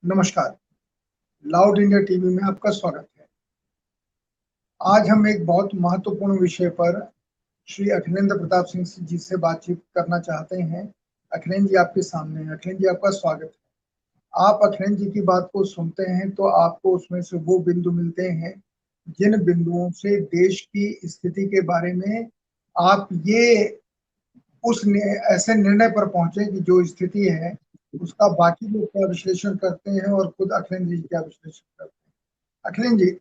नमस्कार। Loud India TV में आपका स्वागत है। आज हम एक बहुत महत्वपूर्ण विषय पर श्री अखिलेंद्र प्रताप सिंह जी से बातचीत करना चाहते हैं। अखिलेंद्र जी आपके सामने हैं। अखिलेंद्र जी आपका स्वागत है। आप अखिलेंद्र जी की बात को सुनते हैं तो आपको उसमें से वो बिंदु मिलते हैं जिन बिंदुओं से देश की स्थिति के बारे में आप ये ऐसे निर्णय पर पहुंचे कि जो स्थिति है उसका बाकी लोग क्या विश्लेषण करते हैं और खुद अखिलेंद्र जी क्या विश्लेषण करते हैं। अखिलेंद्र जी,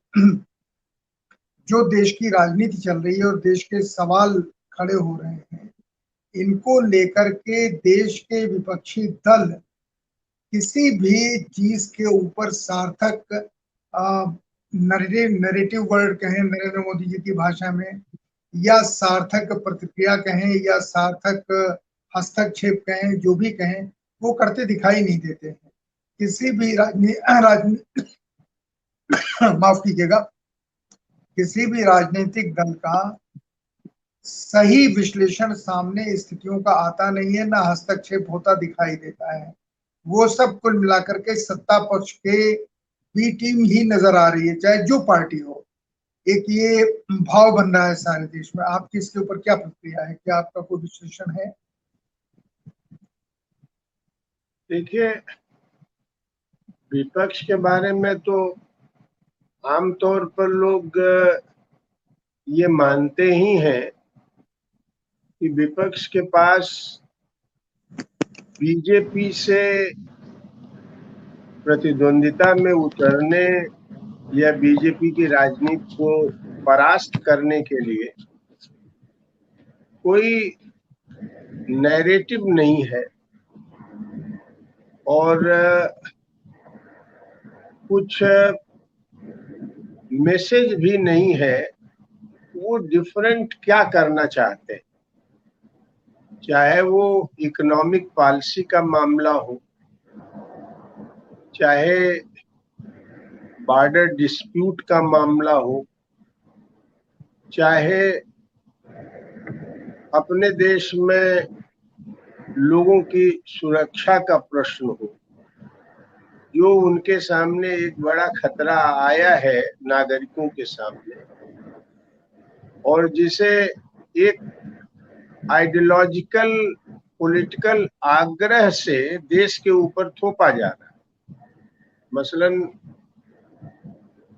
जो देश की राजनीति चल रही है और देश के सवाल खड़े हो रहे हैं, इनको लेकर के देश के विपक्षी दल किसी भी चीज के ऊपर सार्थक नरेटिव वर्ड कहें नरेंद्र मोदी जी की भाषा में, या सार्थक प्रतिक्रिया कहें या सार्थक हस्तक्षेप कहें, जो भी कहें, वो करते दिखाई नहीं देते हैं। किसी भी माफ कीजिएगा, किसी भी राजनीतिक दल का सही विश्लेषण सामने स्थितियों का आता नहीं है, ना हस्तक्षेप होता दिखाई देता है। वो सब कुल मिलाकर के सत्ता पक्ष के बी टीम ही नजर आ रही है, चाहे जो पार्टी हो। एक ये भाव बन रहा है सारे देश में। आपकी इसके ऊपर क्या प्रतिक्रिया है? क्या आपका कोई विश्लेषण है? देखिए, विपक्ष के बारे में तो आमतौर पर लोग ये मानते ही हैं कि विपक्ष के पास बीजेपी से प्रतिद्वंदिता में उतरने या बीजेपी की राजनीति को परास्त करने के लिए कोई नैरेटिव नहीं है और कुछ मैसेज भी नहीं है। वो डिफरेंट क्या करना चाहते हैं, चाहे वो इकोनॉमिक पॉलिसी का मामला हो, चाहे बॉर्डर डिस्प्यूट का मामला हो, चाहे अपने देश में लोगों की सुरक्षा का प्रश्न हो, जो उनके सामने एक बड़ा खतरा आया है नागरिकों के सामने, और जिसे एक आइडियोलॉजिकल पॉलिटिकल आग्रह से देश के ऊपर थोपा जा रहा है। मसलन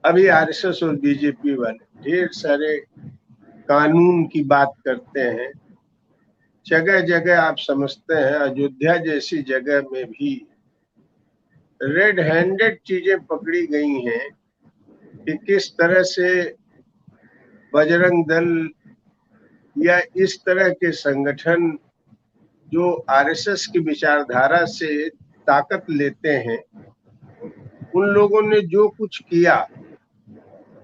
अभी आरएसएस और बीजेपी वाले ढेर सारे कानून की बात करते हैं। जगह जगह आप समझते हैं, अयोध्या जैसी जगह में भी रेड हैंडेड चीजें पकड़ी गई हैं कि किस तरह से बजरंग दल या इस तरह के संगठन जो आरएसएस की विचारधारा से ताकत लेते हैं, उन लोगों ने जो कुछ किया,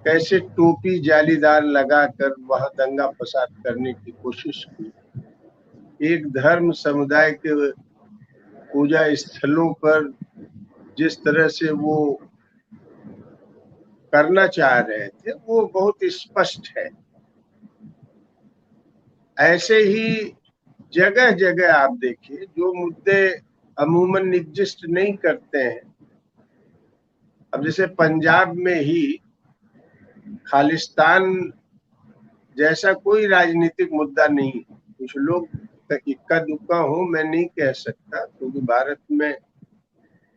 कैसे टोपी जालीदार लगाकर वहां दंगा फसाद करने की कोशिश की, एक धर्म समुदाय के पूजा स्थलों पर जिस तरह से वो करना चाह रहे थे, वो बहुत स्पष्ट है। ऐसे ही जगह जगह आप देखिए, जो मुद्दे अमूमन एग्जिस्ट नहीं करते हैं। अब जैसे पंजाब में ही खालिस्तान जैसा कोई राजनीतिक मुद्दा नहीं है। कुछ लोग इक्का दुक्का हो, मैं नहीं कह सकता, क्योंकि भारत में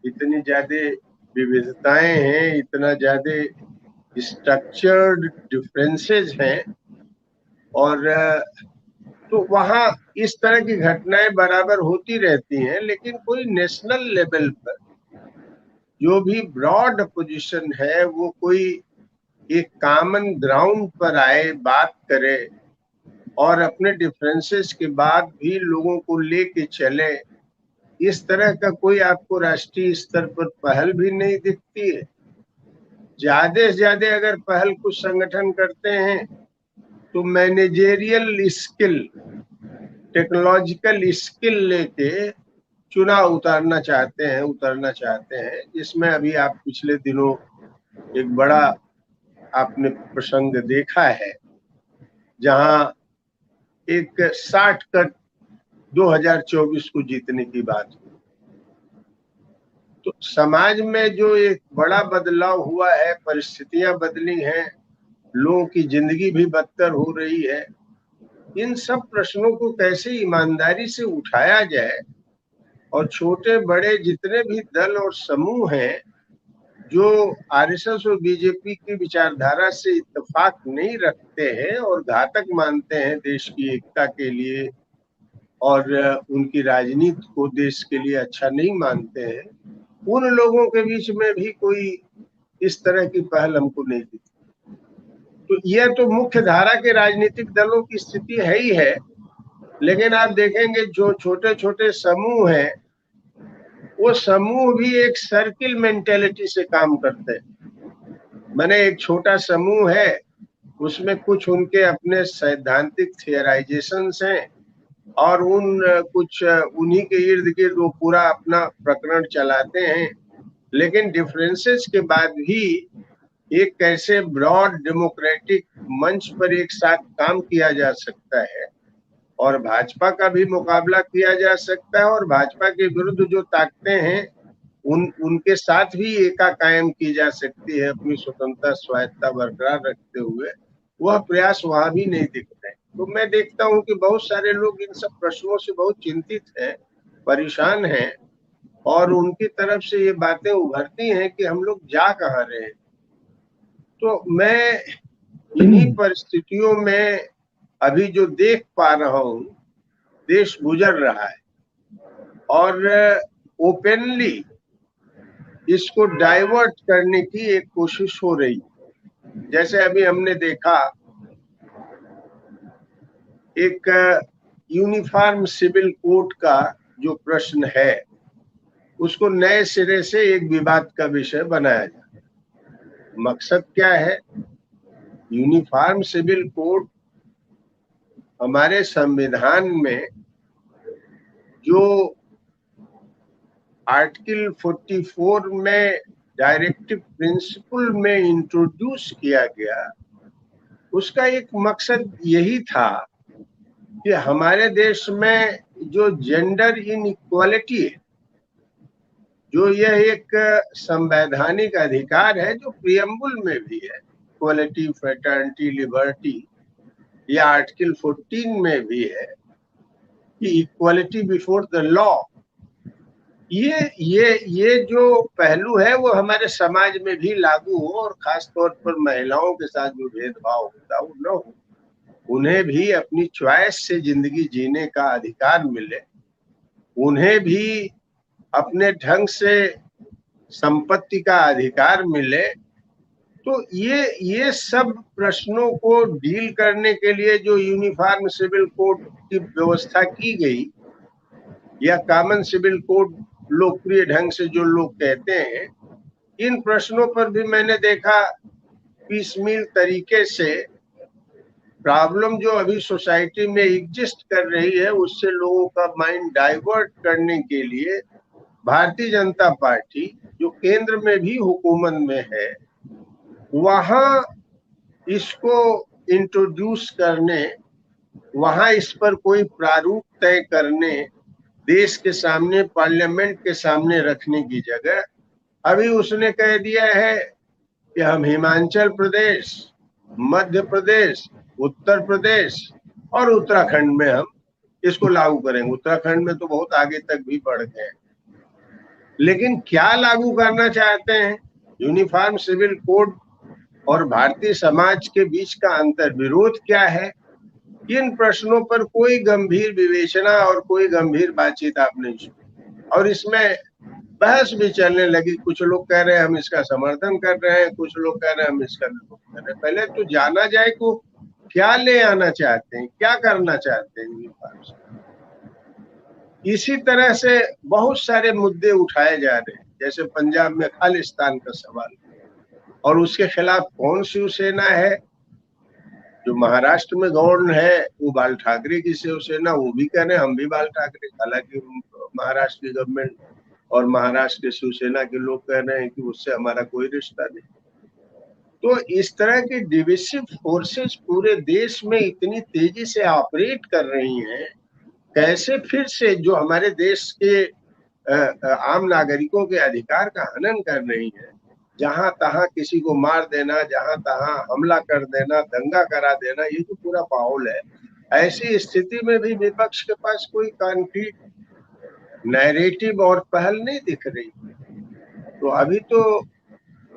इतनी ज्यादा विविधताएं हैं, इतना ज्यादा स्ट्रक्चर्ड डिफरेंसेस हैं, और तो वहां इस तरह की घटनाएं बराबर होती रहती हैं। लेकिन कोई नेशनल लेवल पर जो भी ब्रॉड पोजीशन है, वो कोई एक कॉमन ग्राउंड पर आए, बात करे और अपने डिफरेंसेस के बाद भी लोगों को लेके चले, इस तरह का कोई आपको राष्ट्रीय स्तर पर पहल भी नहीं दिखती है। ज्यादा से ज्यादा अगर पहल कुछ संगठन करते हैं तो मैनेजेरियल स्किल, टेक्नोलॉजिकल स्किल लेके चुनाव उतारना चाहते हैं, जिसमें अभी आप पिछले दिनों एक बड़ा आपने प्रसंग देखा है, जहां एक 60 कट 2024 को जीतने की बात हुई। तो समाज में जो एक बड़ा बदलाव हुआ है, परिस्थितियां बदली हैं, लोगों की जिंदगी भी बदतर हो रही है, इन सब प्रश्नों को कैसे ईमानदारी से उठाया जाए और छोटे बड़े जितने भी दल और समूह हैं जो आरएसएस और बीजेपी की विचारधारा से इत्तेफाक नहीं रखते हैं और घातक मानते हैं देश की एकता के लिए और उनकी राजनीति को देश के लिए अच्छा नहीं मानते हैं, उन लोगों के बीच में भी कोई इस तरह की पहल हमको नहीं दिखती। तो यह तो मुख्य धारा के राजनीतिक दलों की स्थिति है ही है, लेकिन आप देखेंगे जो छोटे छोटे समूह हैं वो समूह भी एक सर्किल मेंटेलिटी से काम करते हैं। मैंने एक छोटा समूह है, उसमें कुछ उनके अपने सैद्धांतिक थियराइजेशंस हैं और कुछ उन्हीं के इर्द गिर्द वो पूरा अपना प्रकरण चलाते हैं, लेकिन डिफरेंसेस के बाद भी एक कैसे ब्रॉड डेमोक्रेटिक मंच पर एक साथ काम किया जा सकता है और भाजपा का भी मुकाबला किया जा सकता है और भाजपा के विरुद्ध जो ताकतें हैं उनके साथ भी एका कायम की जा सकती है अपनी स्वतंत्रता स्वायत्ता बरकरार रखते हुए, वह प्रयास वहां भी नहीं दिख रहे। तो मैं देखता हूं कि बहुत सारे लोग इन सब प्रश्नों से बहुत चिंतित हैं, परेशान हैं और उनकी तरफ से ये बातें उभरती हैं कि हम लोग जा कहाँ रहे हैं। तो मैं इन्हीं परिस्थितियों में अभी जो देख पा रहा हूं, देश गुजर रहा है और ओपनली इसको डाइवर्ट करने की एक कोशिश हो रही। जैसे अभी हमने देखा एक यूनिफॉर्म सिविल कोड का जो प्रश्न है उसको नए सिरे से एक विवाद का विषय बनाया जाए। मकसद क्या है? यूनिफॉर्म सिविल कोड हमारे संविधान में जो आर्टिकल 44 में डायरेक्टिव प्रिंसिपल में इंट्रोड्यूस किया गया, उसका एक मकसद यही था कि हमारे देश में जो जेंडर इनइक्वालिटी है, जो यह एक संवैधानिक अधिकार है जो प्रियम्बल में भी है, इक्वालिटी, फ्रेटर्निटी, लिबर्टी, या आर्टिकल 14 में भी है कि इक्वालिटी बिफोर द लॉ। ये जो पहलू है वो हमारे समाज में भी लागू हो और खास तौर पर महिलाओं के साथ जो भेदभाव होता है वो न हो, उन्हें भी अपनी चॉइस से जिंदगी जीने का अधिकार मिले, उन्हें भी अपने ढंग से संपत्ति का अधिकार मिले। तो ये सब प्रश्नों को डील करने के लिए जो यूनिफॉर्म सिविल कोड की व्यवस्था की गई या कॉमन सिविल कोड लोकप्रिय ढंग से जो लोग कहते हैं, इन प्रश्नों पर भी मैंने देखा पीसमील तरीके से प्रॉब्लम जो अभी सोसाइटी में एग्जिस्ट कर रही है उससे लोगों का माइंड डाइवर्ट करने के लिए भारतीय जनता पार्टी जो केंद्र में भी हुकूमत में है वहां इसको इंट्रोड्यूस करने, वहां इस पर कोई प्रारूप तय करने, देश के सामने, पार्लियामेंट के सामने रखने की जगह अभी उसने कह दिया है कि हम हिमाचल प्रदेश, मध्य प्रदेश, उत्तर प्रदेश और उत्तराखंड में हम इसको लागू करेंगे। उत्तराखंड में तो बहुत आगे तक भी बढ़ गए, लेकिन क्या लागू करना चाहते हैं? यूनिफॉर्म सिविल कोड और भारतीय समाज के बीच का अंतर विरोध क्या है? इन प्रश्नों पर कोई गंभीर विवेचना और कोई गंभीर बातचीत आप नहीं सुनी और इसमें बहस भी चलने लगी। कुछ लोग कह रहे हैं हम इसका समर्थन कर रहे हैं, कुछ लोग कह रहे हैं हम इसका विरोध कर रहे हैं। पहले तो जाना जाए को क्या ले आना चाहते हैं, क्या करना चाहते हैं यूनिफॉर्म से। इसी तरह से बहुत सारे मुद्दे उठाए जा रहे हैं, जैसे पंजाब में खालिस्तान का सवाल और उसके खिलाफ कौन शिवसेना है। जो महाराष्ट्र में गवर्नर है वो बाल ठाकरे की शिवसेना, वो भी कह रहे हैं हम भी बाल ठाकरे। हालांकि महाराष्ट्र की गवर्नमेंट और महाराष्ट्र के शिवसेना के लोग कह रहे हैं कि उससे हमारा कोई रिश्ता नहीं। तो इस तरह की डिविसिव फोर्सेस पूरे देश में इतनी तेजी से ऑपरेट कर रही हैं, कैसे फिर से जो हमारे देश के आम नागरिकों के अधिकार का हनन कर रही है। जहां तहां किसी को मार देना, जहां तहां हमला कर देना, दंगा करा देना, ये जो पूरा माहौल है, ऐसी स्थिति में भी विपक्ष के पास कोई कॉन्क्रीट नैरेटिव और पहल नहीं दिख रही। तो अभी तो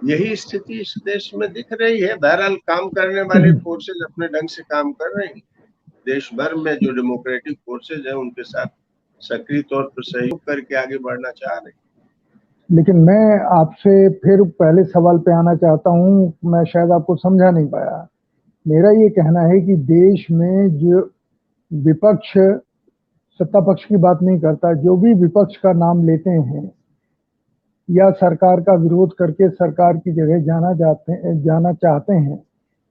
यही स्थिति इस देश में दिख रही है। बहरहाल काम करने वाले फोर्सेज अपने ढंग से काम कर रही हैं। देश भर में जो डेमोक्रेटिक फोर्सेज है उनके साथ सक्रिय तौर पर सहयोग करके आगे बढ़ना चाह रहे हैं। लेकिन मैं आपसे फिर पहले सवाल पे आना चाहता हूँ, मैं शायद आपको समझा नहीं पाया। मेरा ये कहना है कि देश में जो विपक्ष, सत्ता पक्ष की बात नहीं करता, जो भी विपक्ष का नाम लेते हैं या सरकार का विरोध करके सरकार की जगह जाना चाहते हैं,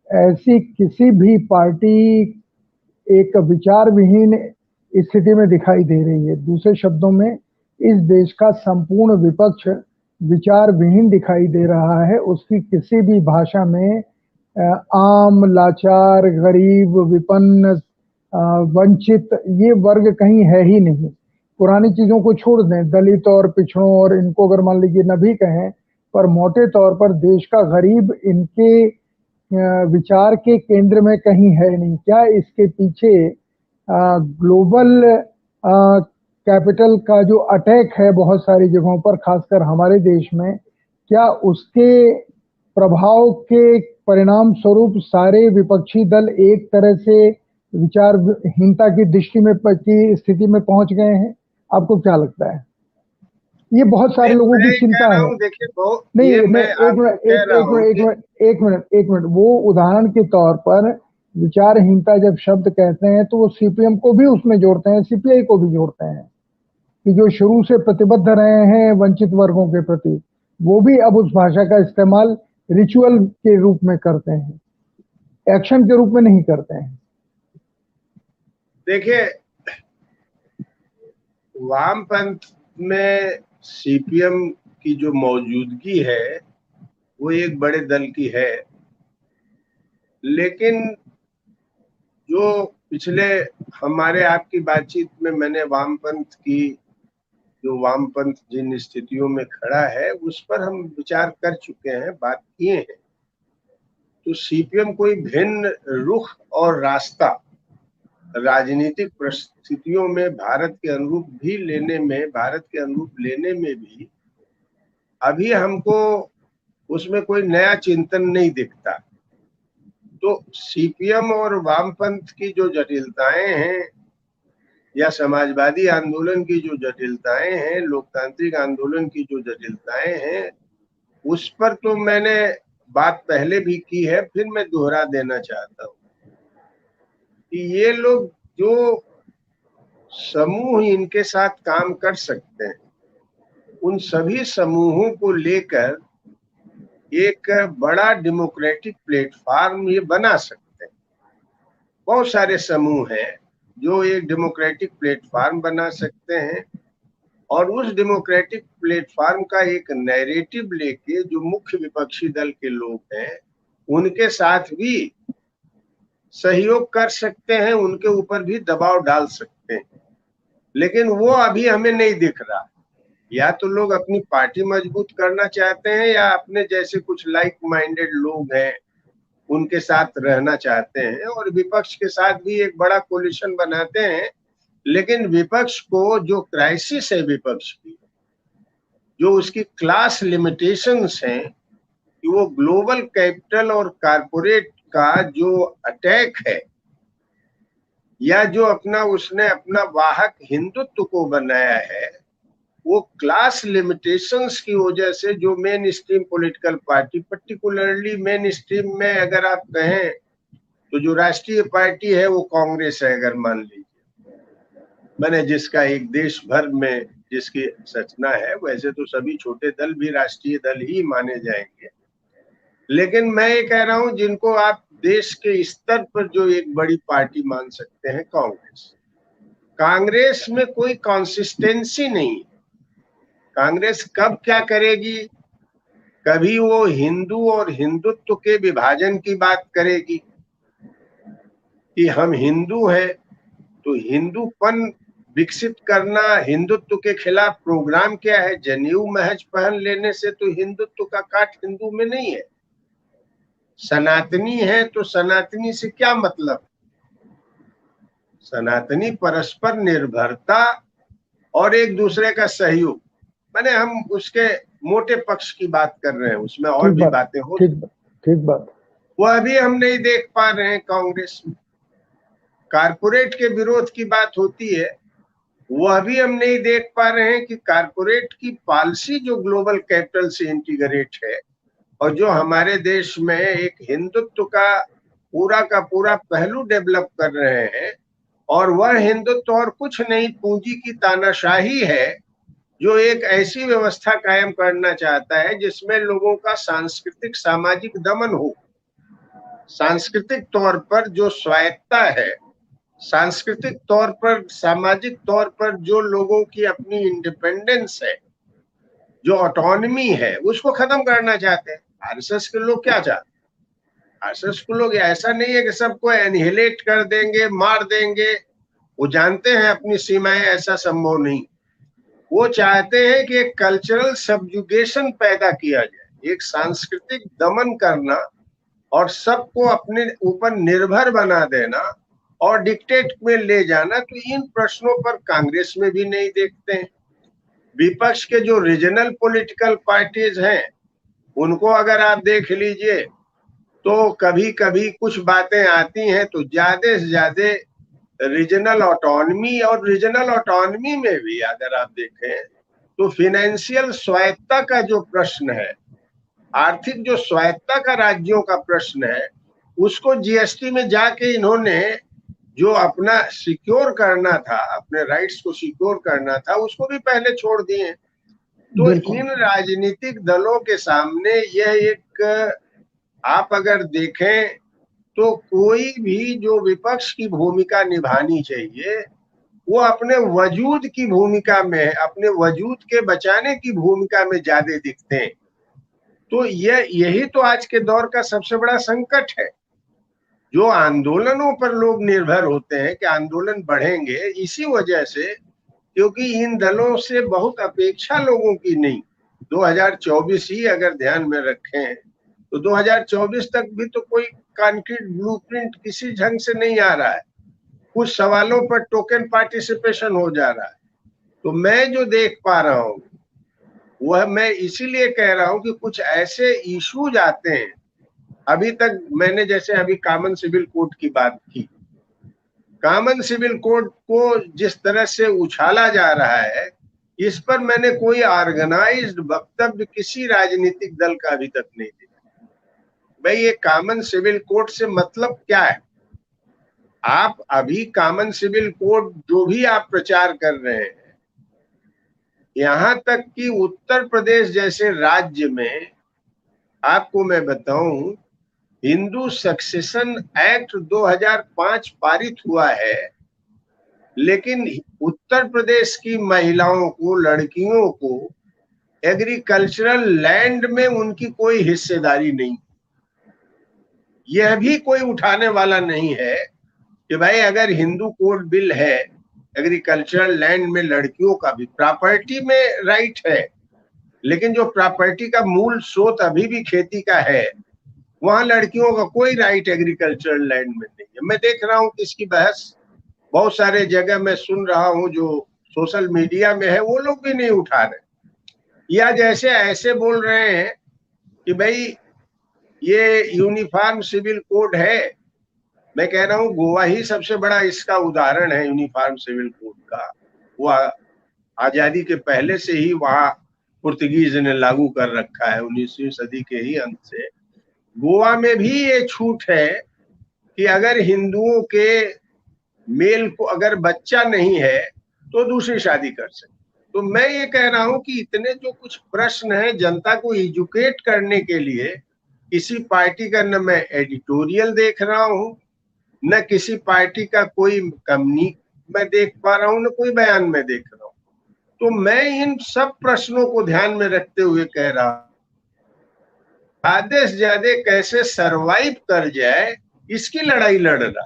ऐसी किसी भी पार्टी एक विचार विहीन स्थिति में दिखाई दे रही है। दूसरे शब्दों में, इस देश का संपूर्ण विपक्ष विचार विहीन दिखाई दे रहा है। उसकी किसी भी भाषा में आम, लाचार, गरीब, विपन्न, वंचित ये वर्ग कहीं है ही नहीं। पुरानी चीजों को छोड़ दें, दलित और पिछड़ों और इनको अगर मान लीजिए न भी कहें, पर मोटे तौर पर देश का गरीब इनके विचार के केंद्र में कहीं है नहीं। क्या इसके पीछे ग्लोबल कैपिटल का जो अटैक है बहुत सारी जगहों पर, खासकर हमारे देश में, क्या उसके प्रभाव के परिणाम स्वरूप सारे विपक्षी दल एक तरह से विचारहीनता की दृष्टि में की स्थिति में पहुंच गए हैं? आपको क्या लगता है? ये बहुत सारे लोगों की चिंता है। नहीं, एक मिनट, वो उदाहरण के तौर पर विचारहीनता जब शब्द कहते हैं तो वो सीपीएम को भी उसमें जोड़ते हैं, सीपीआई को भी जोड़ते हैं, कि जो शुरू से प्रतिबद्ध रहे हैं वंचित वर्गों के प्रति, वो भी अब उस भाषा का इस्तेमाल रिचुअल के रूप में करते हैं, एक्शन के रूप में नहीं करते हैं। देखिए, वामपंथ में सीपीएम की जो मौजूदगी है वो एक बड़े दल की है, लेकिन जो पिछले हमारे आपकी बातचीत में मैंने वामपंथ जिन स्थितियों में खड़ा है उस पर हम विचार कर चुके हैं, बात किए हैं। तो सीपीएम कोई भिन्न रुख और रास्ता राजनीतिक परिस्थितियों में भारत के अनुरूप लेने में भी अभी हमको उसमें कोई नया चिंतन नहीं दिखता। तो सीपीएम और वामपंथ की जो जटिलताएं हैं या समाजवादी आंदोलन की जो जटिलताएं हैं, लोकतांत्रिक आंदोलन की जो जटिलताएं हैं, उस पर तो मैंने बात पहले भी की है, फिर मैं दोहरा देना चाहता हूँ कि ये लोग जो समूह इनके साथ काम कर सकते हैं, उन सभी समूहों को लेकर एक बड़ा डेमोक्रेटिक प्लेटफॉर्म ये बना सकते हैं। बहुत सारे समूह हैं जो एक डेमोक्रेटिक प्लेटफॉर्म बना सकते हैं और उस डेमोक्रेटिक प्लेटफॉर्म का एक नैरेटिव लेके जो मुख्य विपक्षी दल के लोग हैं उनके साथ भी सहयोग कर सकते हैं, उनके ऊपर भी दबाव डाल सकते हैं। लेकिन वो अभी हमें नहीं दिख रहा। या तो लोग अपनी पार्टी मजबूत करना चाहते हैं या अपने जैसे कुछ लाइक माइंडेड लोग हैं उनके साथ रहना चाहते हैं और विपक्ष के साथ भी एक बड़ा कोलिशन बनाते हैं। लेकिन विपक्ष को जो क्राइसिस है, विपक्ष की जो उसकी क्लास लिमिटेशंस हैं, कि वो ग्लोबल कैपिटल और कारपोरेट का जो अटैक है या जो उसने अपना वाहक हिंदुत्व को बनाया है, वो क्लास लिमिटेशंस की वजह से जो main stream political party, particularly main stream में अगर आप कहें तो जो राष्ट्रीय पार्टी है वो कांग्रेस है, अगर मान लीजिए, मैंने जिसका एक देश भर में जिसकी संरचना है, वैसे तो सभी छोटे दल भी राष्ट्रीय दल ही माने जाएंगे, लेकिन मैं ये कह रहा हूं जिनको आप देश के स्तर पर जो एक बड़ी पार्टी मान सकते हैं, कांग्रेस में कोई कंसिस्टेंसी नहीं। कांग्रेस कब क्या करेगी? कभी वो हिंदू और हिंदुत्व के विभाजन की बात करेगी कि हम हिंदू हैं तो हिंदूपन विकसित करना, हिंदुत्व के खिलाफ प्रोग्राम क्या है? जनेऊ महज पहन लेने से तो हिंदुत्व का काट हिंदू में नहीं है। सनातनी है तो सनातनी से क्या मतलब? सनातनी परस्पर निर्भरता और एक दूसरे का सहयोग, माने हम उसके मोटे पक्ष की बात कर रहे हैं, उसमें और भी बातें हो। ठीक बात। वह भी हम नहीं देख पा रहे हैं कांग्रेस में। कारपोरेट के विरोध की बात होती है, वह भी हम नहीं देख पा रहे हैं कि कारपोरेट की पॉलिसी जो ग्लोबल कैपिटल से इंटीग्रेट है और जो हमारे देश में एक हिंदुत्व का पूरा पहलू डेवलप कर रहे हैं, और वह हिंदुत्व और कुछ नहीं पूंजी की तानाशाही है, जो एक ऐसी व्यवस्था कायम करना चाहता है जिसमें लोगों का सांस्कृतिक सामाजिक दमन हो। सांस्कृतिक तौर पर जो स्वायत्ता है, सांस्कृतिक तौर पर सामाजिक तौर पर जो लोगों की अपनी इंडिपेंडेंस है, जो ऑटोनॉमी है, उसको खत्म करना चाहते हैं। आरएसएस के लोग क्या चाहते हैं? आरएसएस के लोग ऐसा नहीं है कि सबको एनिहिलेट कर देंगे, मार देंगे। वो जानते हैं अपनी सीमाएं, ऐसा संभव नहीं। वो चाहते हैं कि एक कल्चरल सबजुगेशन पैदा किया जाए, एक सांस्कृतिक दमन करना और सबको अपने ऊपर निर्भर बना देना और डिक्टेट में ले जाना। तो इन प्रश्नों पर कांग्रेस में भी नहीं देखते हैं। विपक्ष के जो रीजनल पॉलिटिकल पार्टीज हैं, उनको अगर आप देख लीजिए तो कभी कभी कुछ बातें आती हैं तो ज्यादा से ज्यादा रीजनल ऑटोनॉमी, और रीजनल ऑटोनॉमी में भी अगर आप देखें तो फिनेंशियल स्वायत्ता का जो प्रश्न है, आर्थिक जो स्वायत्ता का राज्यों का प्रश्न है, उसको जीएसटी में जाके इन्होंने जो अपना सिक्योर करना था, अपने राइट्स को सिक्योर करना था, उसको भी पहले छोड़ दिए। तो इन राजनीतिक दलों के सामने यह एक, आप अगर देखें तो कोई भी जो विपक्ष की भूमिका निभानी चाहिए, वो अपने वजूद की भूमिका में, अपने वजूद के बचाने की भूमिका में ज्यादा दिखते हैं। तो यही तो आज के दौर का सबसे बड़ा संकट है। जो आंदोलनों पर लोग निर्भर होते हैं कि आंदोलन बढ़ेंगे, इसी वजह से, क्योंकि इन दलों से बहुत अपेक्षा लोगों की नहीं। 2024 ही अगर ध्यान में रखें तो 2024 तक भी तो कोई कॉन्क्रीट ब्लूप्रिंट किसी ढंग से नहीं आ रहा है। कुछ सवालों पर टोकन पार्टिसिपेशन हो जा रहा है। तो मैं जो देख पा रहा हूं वह मैं इसीलिए कह रहा हूं कि कुछ ऐसे इश्यूज आते हैं। अभी तक मैंने जैसे अभी कॉमन सिविल कोड की बात की, कॉमन सिविल कोड को जिस तरह से उछाला जा रहा है, इस पर मैंने कोई ऑर्गेनाइज्ड वक्तव्य किसी राजनीतिक दल का अभी तक नहीं देखा। भाई ये कॉमन सिविल कोड से मतलब क्या है? आप अभी कॉमन सिविल कोड जो भी आप प्रचार कर रहे हैं, यहां तक कि उत्तर प्रदेश जैसे राज्य में, आपको मैं बताऊं, हिंदू सक्सेशन एक्ट 2005 पारित हुआ है, लेकिन उत्तर प्रदेश की महिलाओं को, लड़कियों को एग्रीकल्चरल लैंड में उनकी कोई हिस्सेदारी नहीं। यह भी कोई उठाने वाला नहीं है कि भाई अगर हिंदू कोड बिल है, एग्रीकल्चरल लैंड में लड़कियों का भी प्रॉपर्टी में राइट है, लेकिन जो प्रॉपर्टी का मूल स्रोत अभी भी खेती का है, वहां लड़कियों का कोई राइट एग्रीकल्चरल लैंड में नहीं है। मैं देख रहा हूं कि इसकी बहस बहुत सारे जगह मैं सुन रहा हूं, जो सोशल मीडिया में है, वो लोग भी नहीं उठा रहे, या जैसे ऐसे बोल रहे हैं कि भाई ये यूनिफॉर्म सिविल कोड है। मैं कह रहा हूं गोवा ही सबसे बड़ा इसका उदाहरण है यूनिफॉर्म सिविल कोड का। वो आजादी के पहले से ही वहां पुर्तगीज ने लागू कर रखा है, 19वीं सदी के ही अंत से। गोवा में भी ये छूट है कि अगर हिंदुओं के मेल को अगर बच्चा नहीं है तो दूसरी शादी कर सकते। तो मैं ये कह रहा हूं कि इतने जो कुछ प्रश्न हैं, जनता को एजुकेट करने के लिए किसी पार्टी का न मैं एडिटोरियल देख रहा हूं, न किसी पार्टी का कोई कम्युनिक मैं देख पा रहा हूं, न कोई बयान में देख रहा हूं। तो मैं इन सब प्रश्नों को ध्यान में रखते हुए कह रहा हूं, ज्यादा से ज्यादा कैसे सरवाइव कर जाए, इसकी लड़ाई लड़ रहा।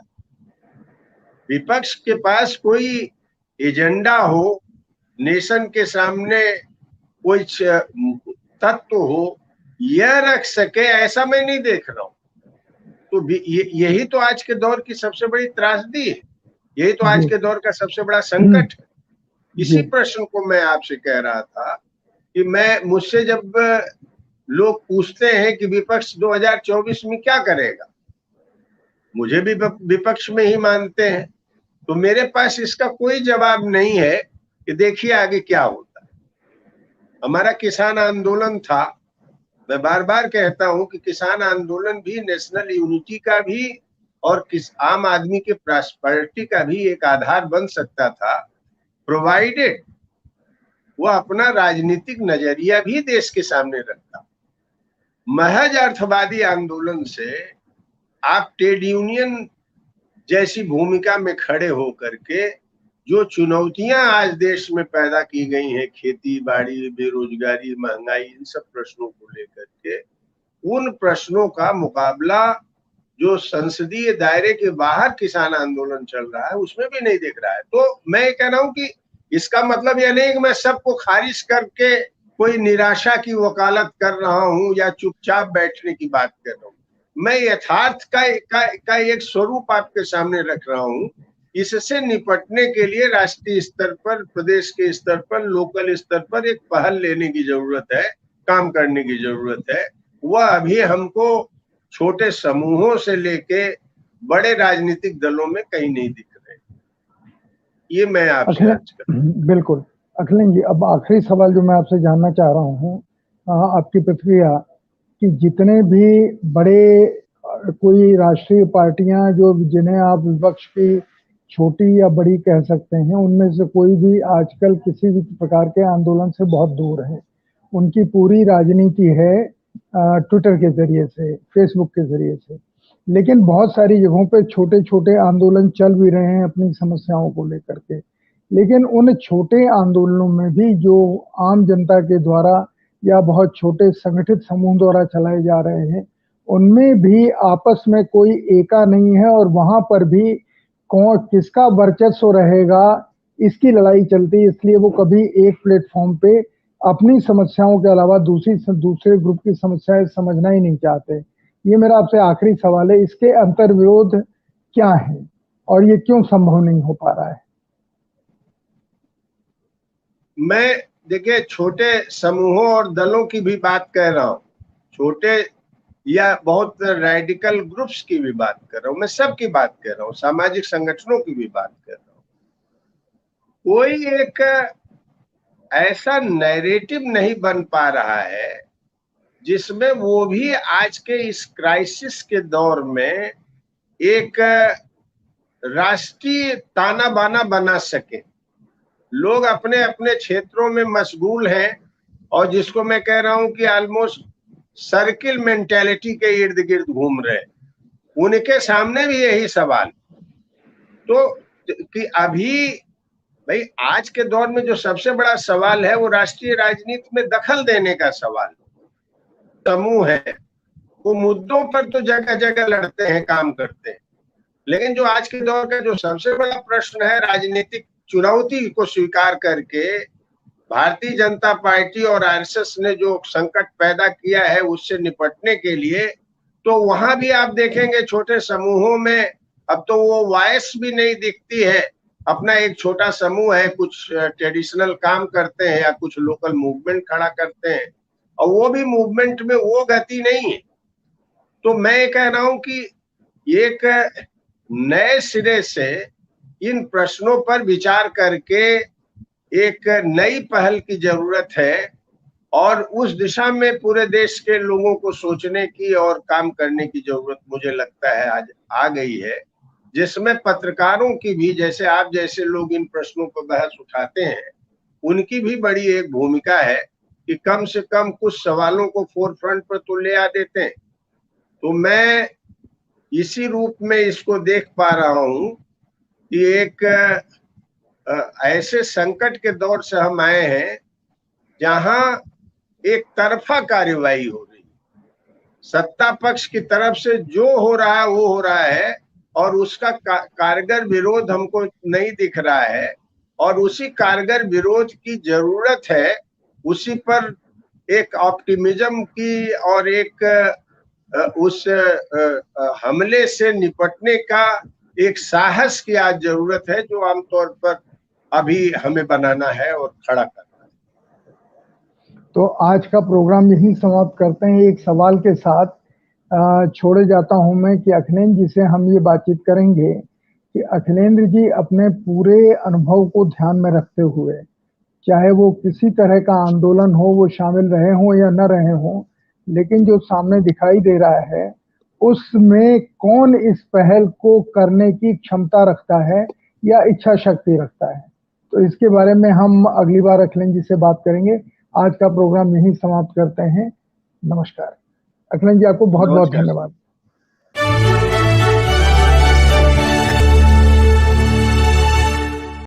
विपक्ष के पास कोई एजेंडा हो, नेशन के सामने कोई तत्व हो, यह रख सके, ऐसा मैं नहीं देख रहा हूं। तो यही तो आज के दौर की सबसे बड़ी त्रासदी है, यही तो आज के दौर का सबसे बड़ा संकट है। इसी प्रश्न को मैं आपसे कह रहा था कि मुझसे जब लोग पूछते हैं कि विपक्ष 2024 में क्या करेगा, मुझे भी विपक्ष में ही मानते हैं, तो मेरे पास इसका कोई जवाब नहीं है कि देखिए आगे क्या होता है। हमारा किसान आंदोलन था, मैं बार बार कहता हूं कि किसान आंदोलन भी नेशनल यूनिटी का भी और आम आदमी के प्रॉस्पेरिटी का भी एक आधार बन सकता था, प्रोवाइडेड वो अपना राजनीतिक नजरिया भी देश के सामने रखता। महज अर्थवादी आंदोलन से आप ट्रेड यूनियन जैसी भूमिका में खड़े होकर के जो चुनौतियां आज देश में पैदा की गई हैं, खेती बाड़ी, बेरोजगारी, महंगाई, इन सब प्रश्नों को लेकर के, उन प्रश्नों का मुकाबला जो संसदीय दायरे के बाहर किसान आंदोलन चल रहा है उसमें भी नहीं दिख रहा है। तो मैं ये कह रहा हूं कि इसका मतलब यह नहीं कि मैं सबको खारिज करके कोई निराशा की वकालत कर रहा हूं या चुपचाप बैठने की बात कर रहा हूं। मैं यथार्थ का एक स्वरूप आपके सामने रख रहा हूं। इससे निपटने के लिए राष्ट्रीय स्तर पर, प्रदेश के स्तर पर, लोकल स्तर पर एक पहल लेने की जरूरत है, काम करने की जरूरत है। वह अभी हमको छोटे समूहों से लेके बड़े राजनीतिक दलों में कहीं नहीं दिख रहे। ये मैं आपसे बिल्कुल अखिलेश जी, अब आखिरी सवाल जो मैं आपसे जानना चाह रहा हूँ, आपकी प्रतिक्रिया कि जितने भी बड़े कोई राष्ट्रीय पार्टियां जो जिन्हें आप विपक्ष की छोटी या बड़ी कह सकते हैं, उनमें से कोई भी आजकल किसी भी प्रकार के आंदोलन से बहुत दूर है। उनकी पूरी राजनीति है ट्विटर के जरिए से, फेसबुक के जरिए से। लेकिन बहुत सारी जगहों पे छोटे छोटे आंदोलन चल भी रहे हैं अपनी समस्याओं को लेकर के। लेकिन उन छोटे आंदोलनों में भी जो आम जनता के द्वारा या बहुत छोटे संगठित समूह द्वारा चलाए जा रहे हैं, उनमें भी आपस में कोई एका नहीं है और वहां पर भी कौन किसका वर्चस्व रहेगा इसकी लड़ाई चलती है। इसलिए वो कभी एक प्लेटफॉर्म पे अपनी समस्याओं के अलावा दूसरे ग्रुप की समस्याएं समझना ही नहीं चाहते। ये मेरा आपसे आखिरी सवाल है, इसके अंतर्विरोध क्या है और ये क्यों संभव नहीं हो पा रहा है? मैं देखिए छोटे समूहों और दलों की भी बात कर रहा हूँ, छोटे या बहुत रेडिकल ग्रुप्स की भी बात कर रहा हूँ, मैं सबकी बात कर रहा हूँ, सामाजिक संगठनों की भी बात कर रहा हूँ। कोई एक ऐसा नैरेटिव नहीं बन पा रहा है जिसमें वो भी आज के इस क्राइसिस के दौर में एक राष्ट्रीय ताना बाना बना सके। लोग अपने अपने क्षेत्रों में मशगूल हैं और जिसको मैं कह रहा हूं कि ऑलमोस्ट सर्किल मेंटेलिटी के इर्द गिर्द घूम रहे, उनके सामने भी यही सवाल तो कि अभी भाई आज के दौर में जो सबसे बड़ा सवाल है वो राष्ट्रीय राजनीति में दखल देने का सवाल समूह है। वो मुद्दों पर तो जगह जगह लड़ते हैं, काम करते हैं, लेकिन जो आज के दौर का जो सबसे बड़ा प्रश्न है, राजनीतिक चुनौती को स्वीकार करके भारतीय जनता पार्टी और आरएसएस ने जो संकट पैदा किया है उससे निपटने के लिए, तो वहां भी आप देखेंगे छोटे समूहों में अब तो वो वॉइस भी नहीं दिखती है। अपना एक छोटा समूह है, कुछ ट्रेडिशनल काम करते हैं या कुछ लोकल मूवमेंट खड़ा करते हैं और वो भी मूवमेंट में वो गति नहीं है। तो मैं कह रहा हूं कि एक नए सिरे से इन प्रश्नों पर विचार करके एक नई पहल की जरूरत है और उस दिशा में पूरे देश के लोगों को सोचने की और काम करने की जरूरत मुझे लगता है आज आ गई है, जिसमें पत्रकारों की भी, जैसे आप जैसे लोग इन प्रश्नों पर बहस उठाते हैं, उनकी भी बड़ी एक भूमिका है कि कम से कम कुछ सवालों को फोरफ्रंट पर तो ले आ देते हैं। तो मैं इसी रूप में इसको देख पा रहा हूं कि एक ऐसे संकट के दौर से हम आए हैं जहां एक तरफा कार्यवाही हो रही है, सत्ता पक्ष की तरफ से जो हो रहा है वो हो रहा है और उसका कारगर विरोध हमको नहीं दिख रहा है और उसी कारगर विरोध की जरूरत है, उसी पर एक ऑप्टिमिज्म की और एक उस हमले से निपटने का एक साहस की आज जरूरत है, जो आमतौर पर अभी हमें बनाना है और खड़ा करना है। तो आज का प्रोग्राम यही समाप्त करते हैं एक सवाल के साथ। छोड़े जाता हूं मैं कि अखिलेंद्र जी से हम ये बातचीत करेंगे कि अखिलेंद्र जी अपने पूरे अनुभव को ध्यान में रखते हुए, चाहे वो किसी तरह का आंदोलन हो वो शामिल रहे हों या न रहे हों, लेकिन जो सामने दिखाई दे रहा है उसमें कौन इस पहल को करने की क्षमता रखता है या इच्छा शक्ति रखता है, तो इसके बारे में हम अगली बार अखिलेंद्र जी से बात करेंगे। आज का प्रोग्राम यहीं समाप्त करते हैं। नमस्कार अखिलेंद्र जी, आपको बहुत बहुत धन्यवाद।